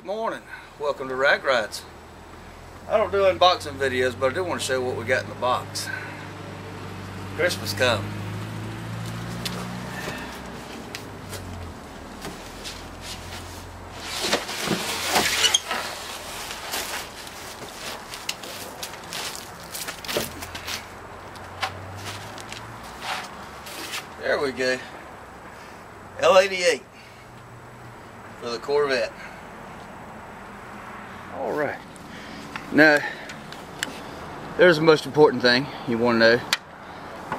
morning. Welcome to R.A.G Rides. I don't do unboxing videos, but I do want to show what we got in the box. Christmas come. There we go. L88 for the Corvette. Alright. Now, there's the most important thing you want to know.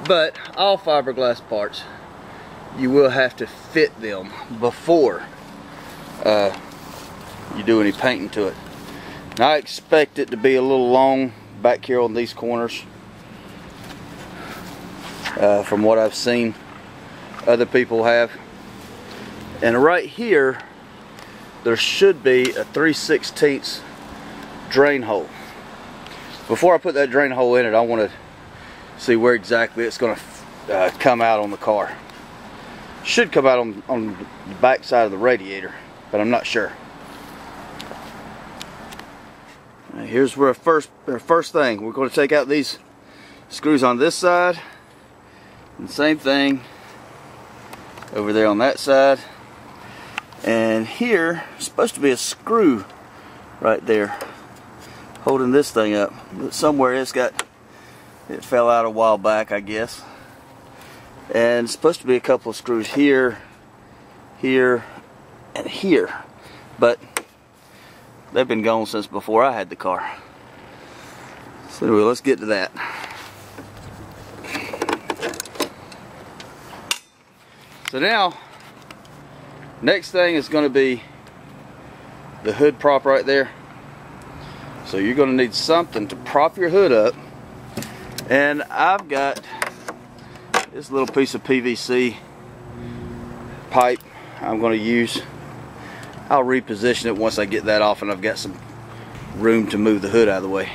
But all fiberglass parts, you will have to fit them before you do any painting to it. Now, I expect it to be a little long back here on these corners. From what I've seen other people have. And right here, there should be a 3/16 drain hole. Before I put that drain hole in it, I want to see where exactly it's going to come out on the car. Should come out on the back side of the radiator, but I'm not sure. Now, here's where our first thing, we're going to take out these screws on this side, and same thing over there on that side. And here is supposed to be a screw right there holding this thing up, but somewhere it fell out a while back, I guess. And it's supposed to be a couple of screws here, here, and here, but they've been gone since before I had the car. So anyway, let's get to that. So now, next thing is going to be the hood prop right there. So you're going to need something to prop your hood up. And I've got this little piece of PVC pipe I'm going to use. I'll reposition it once I get that off and I've got some room to move the hood out of the way.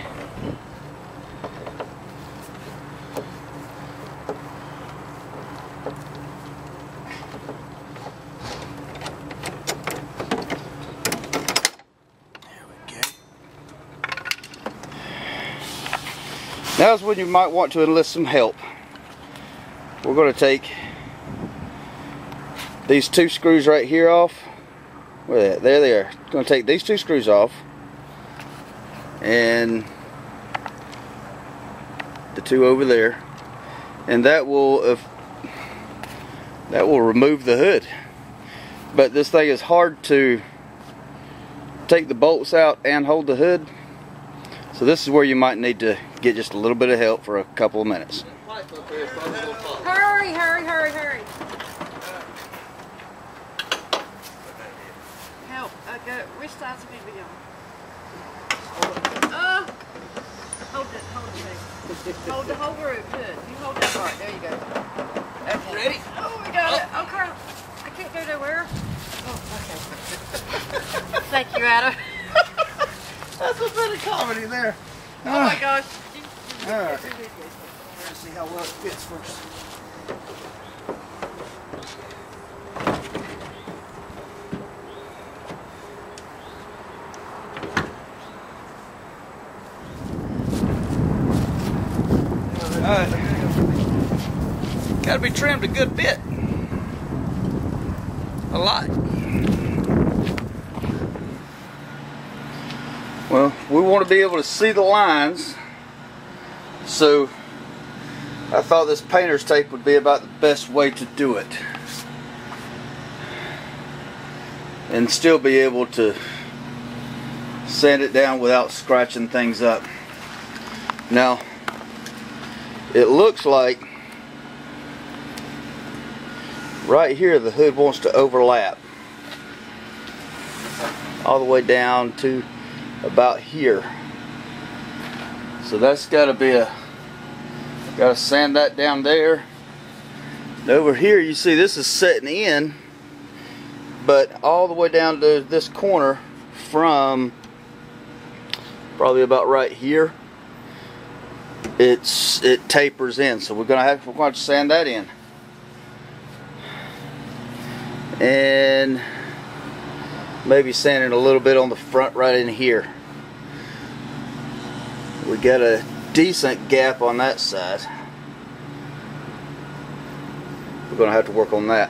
Now's when you might want to enlist some help. We're going to take these two screws right here off. Where are they? There they are. Going to take these two screws off, and the two over there, and that will remove the hood. But this thing is hard to take the bolts out and hold the hood. So this is where you might need to get just a little bit of help for a couple of minutes. Hurry, hurry, hurry, hurry. Help. Which side's the video? Hold it, hold the whole group. Good. You hold that part. There you go. Okay. Ready? Oh, we got it. Oh, crap. I can't go nowhere. Oh, okay. Thank you, Adam. That's a bit of comedy there. Oh my gosh. Alright. Let's see how well it fits first. Alright. Gotta be trimmed a good bit. A lot. Well, we want to be able to see the lines, so I thought this painter's tape would be about the best way to do it and still be able to sand it down without scratching things up. Now, it looks like right here the hood wants to overlap all the way down to about here. So that's got to be got to sand that down there. And over here you see this is setting in, but all the way down to this corner from probably about right here, it tapers in. So we're going to sand that in. And maybe sanding a little bit on the front right in here. We got a decent gap on that side. We're going to have to work on that.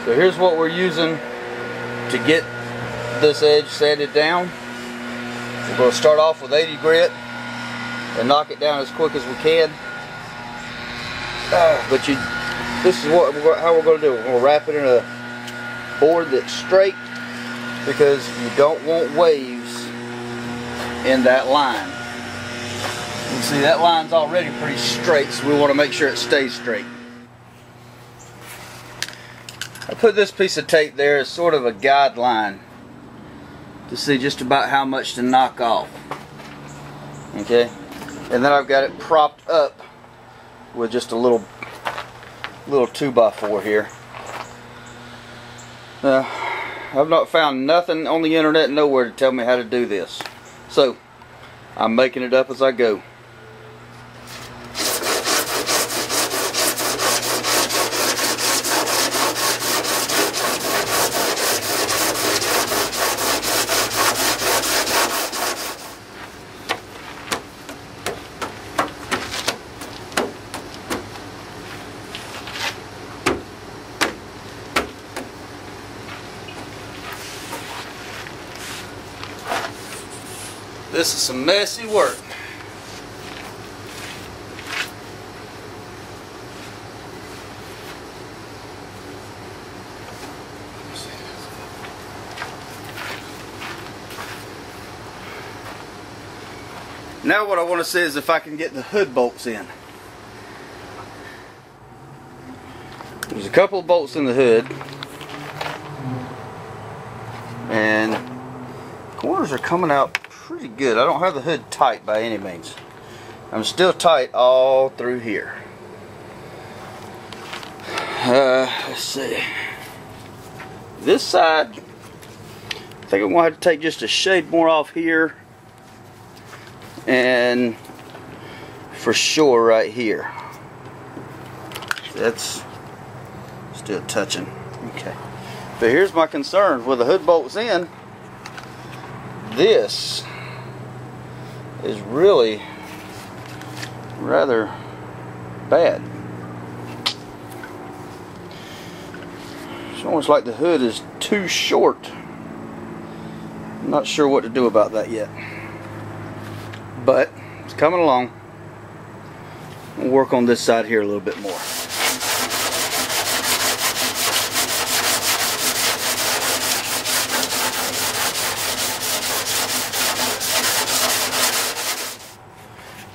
So here's what we're using to get this edge sanded down. We're going to start off with 80 grit and knock it down as quick as we can. This is how we're going to do it. We're going to wrap it in a board that's straight, because you don't want waves in that line. You can see that line's already pretty straight, so we want to make sure it stays straight. I put this piece of tape there as sort of a guideline to see just about how much to knock off. Okay, and then I've got it propped up with just a little 2x4 here. I've not found nothing on the internet nowhere to tell me how to do this, so I'm making it up as I go. This is some messy work. Now what I want to see is if I can get the hood bolts in. There's a couple of bolts in the hood, and corners are coming out pretty good. I don't have the hood tight by any means. I'm still tight all through here. Let's see. This side, I think I'm going to have to take just a shade more off here, and for sure right here. That's still touching. Okay. But here's my concern. With the hood bolts in, this is really rather bad. It's almost like the hood is too short. I'm not sure what to do about that yet, but it's coming along. We'll work on this side here a little bit more.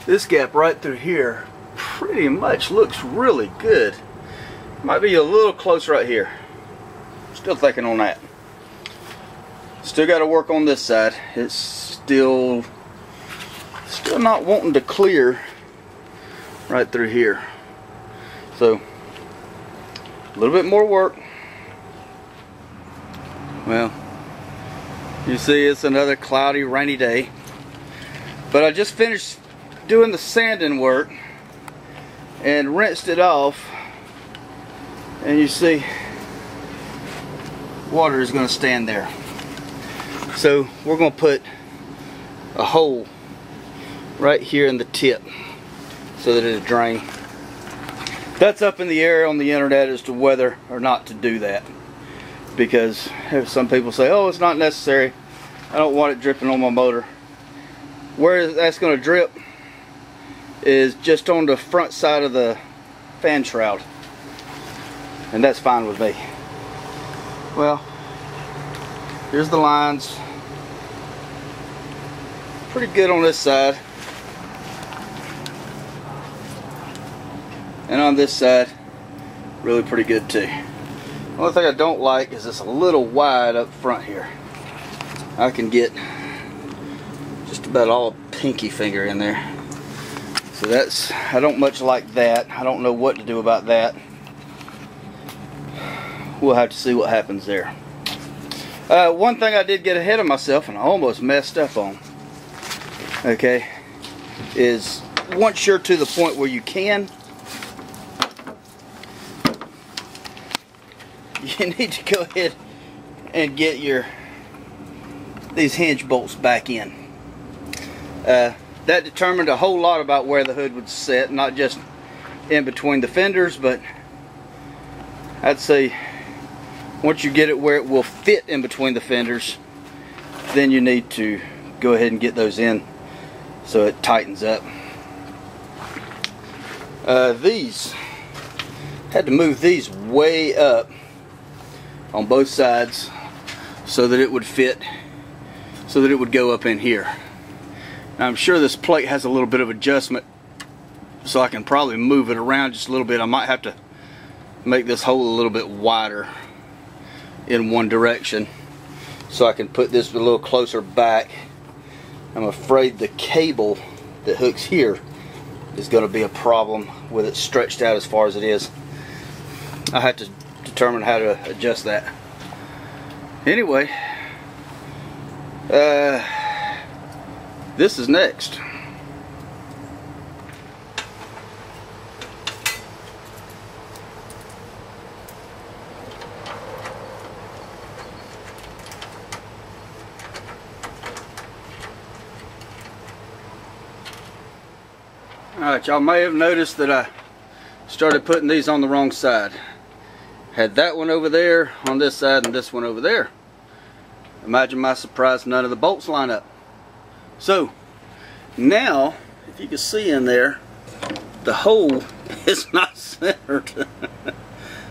This gap right through here pretty much looks really good. Might be a little close right here. Still thinking on that. Still got to work on this side. It's still not wanting to clear right through here. So a little bit more work. Well, you see it's another cloudy, rainy day. But I just finished doing the sanding work and rinsed it off, and you see water is going to stand there. So we're going to put a hole right here in the tip so that it'll drain. That's up in the air on the internet as to whether or not to do that, because some people say, oh, it's not necessary, I don't want it dripping on my motor. Where that's going to drip is just on the front side of the fan shroud, and that's fine with me. Well, here's the lines. Pretty good on this side, and on this side really pretty good too. The only thing I don't like is it's a little wide up front here. I can get just about all pinky finger in there. So I don't much like that. I don't know what to do about that. We'll have to see what happens there. One thing I did get ahead of myself and I almost messed up on, okay, is once you're to the point where you can, you need to go ahead and get these hinge bolts back in. That determined a whole lot about where the hood would sit, not just in between the fenders, but I'd say once you get it where it will fit in between the fenders, then you need to go ahead and get those in so it tightens up. These had to move these way up on both sides so that it would fit, so that it would go up in here. Now, I'm sure this plate has a little bit of adjustment, so I can probably move it around just a little bit. I might have to make this hole a little bit wider in one direction so I can put this a little closer back. I'm afraid the cable that hooks here is going to be a problem with it stretched out as far as it is. I have to determine how to adjust that. Anyway, this is next. Alright, y'all may have noticed that I started putting these on the wrong side. Had that one over there on this side and this one over there. Imagine my surprise, none of the bolts line up. So now, if you can see in there, the hole is not centered.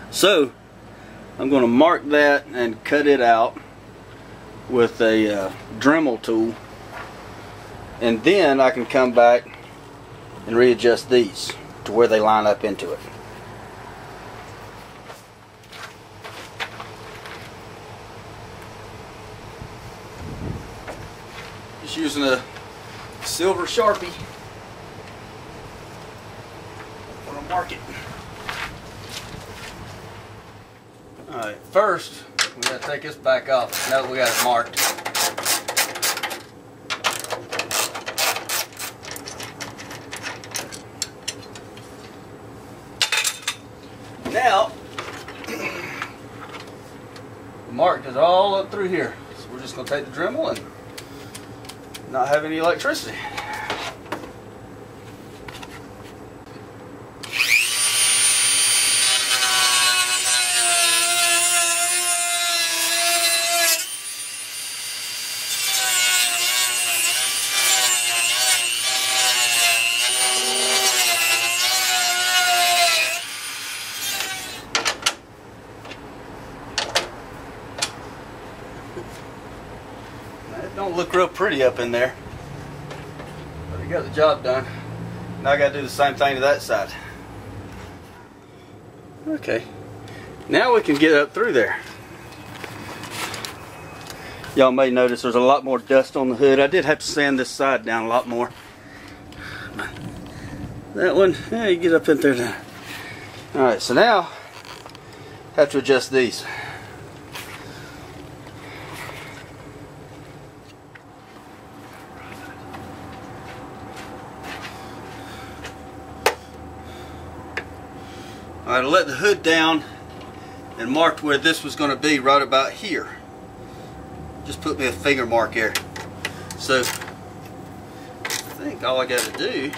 So I'm going to mark that and cut it out with a Dremel tool, and then I can come back and readjust these to where they line up into it. Just using a silver Sharpie. I'm gonna mark it. Alright, first we gotta take this back off now that we got it marked. Now, the mark is all up through here. So we're just going to take the Dremel and not have any electricity. It don't look real pretty up in there, but we got the job done. Now I got to do the same thing to that side. Okay, now we can get up through there. Y'all may notice there's a lot more dust on the hood. I did have to sand this side down a lot more. That one, yeah, you get up in there now. Alright, so now I have to adjust these. Alright, I let the hood down and marked where this was going to be right about here. Just put me a finger mark here. So I think all I got to do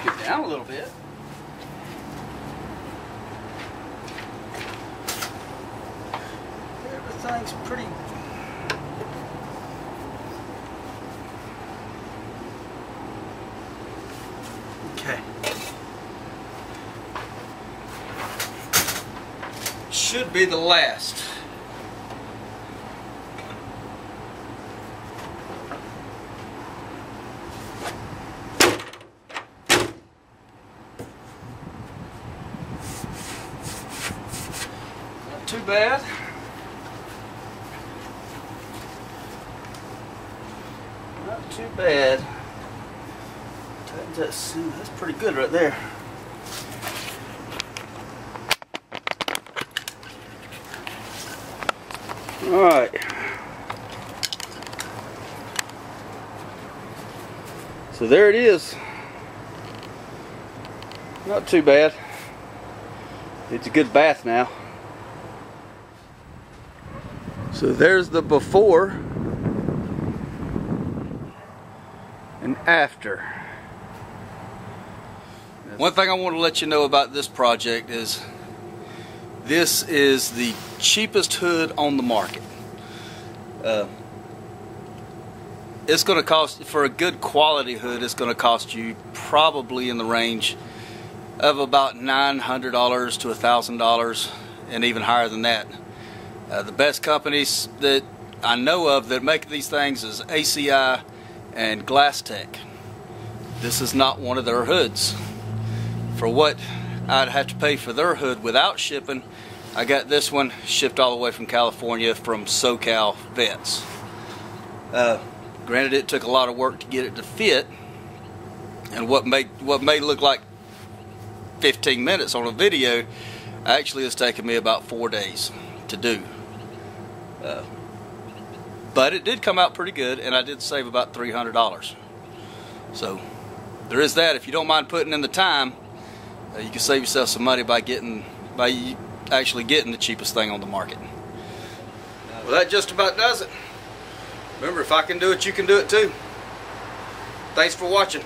get down a little bit. Everything's pretty. Okay. Should be the last. Too bad. Not too bad. That's pretty good right there. Alright. So there it is. Not too bad. It's a good bath now. So there's the before and after. One thing I want to let you know about this project is this is the cheapest hood on the market. It's going to cost, for a good quality hood, it's going to cost you probably in the range of about $900 to $1,000 and even higher than that. The best companies that I know of that make these things is ACI and Glastek. This is not one of their hoods. For what I'd have to pay for their hood without shipping, I got this one shipped all the way from California from SoCalVettes. Granted, it took a lot of work to get it to fit, and what may look like 15 minutes on a video actually has taken me about 4 days to do. But it did come out pretty good, and I did save about $300. So there is that. If you don't mind putting in the time, you can save yourself some money by actually getting the cheapest thing on the market. Well, that just about does it. Remember, if I can do it, you can do it too. Thanks for watching.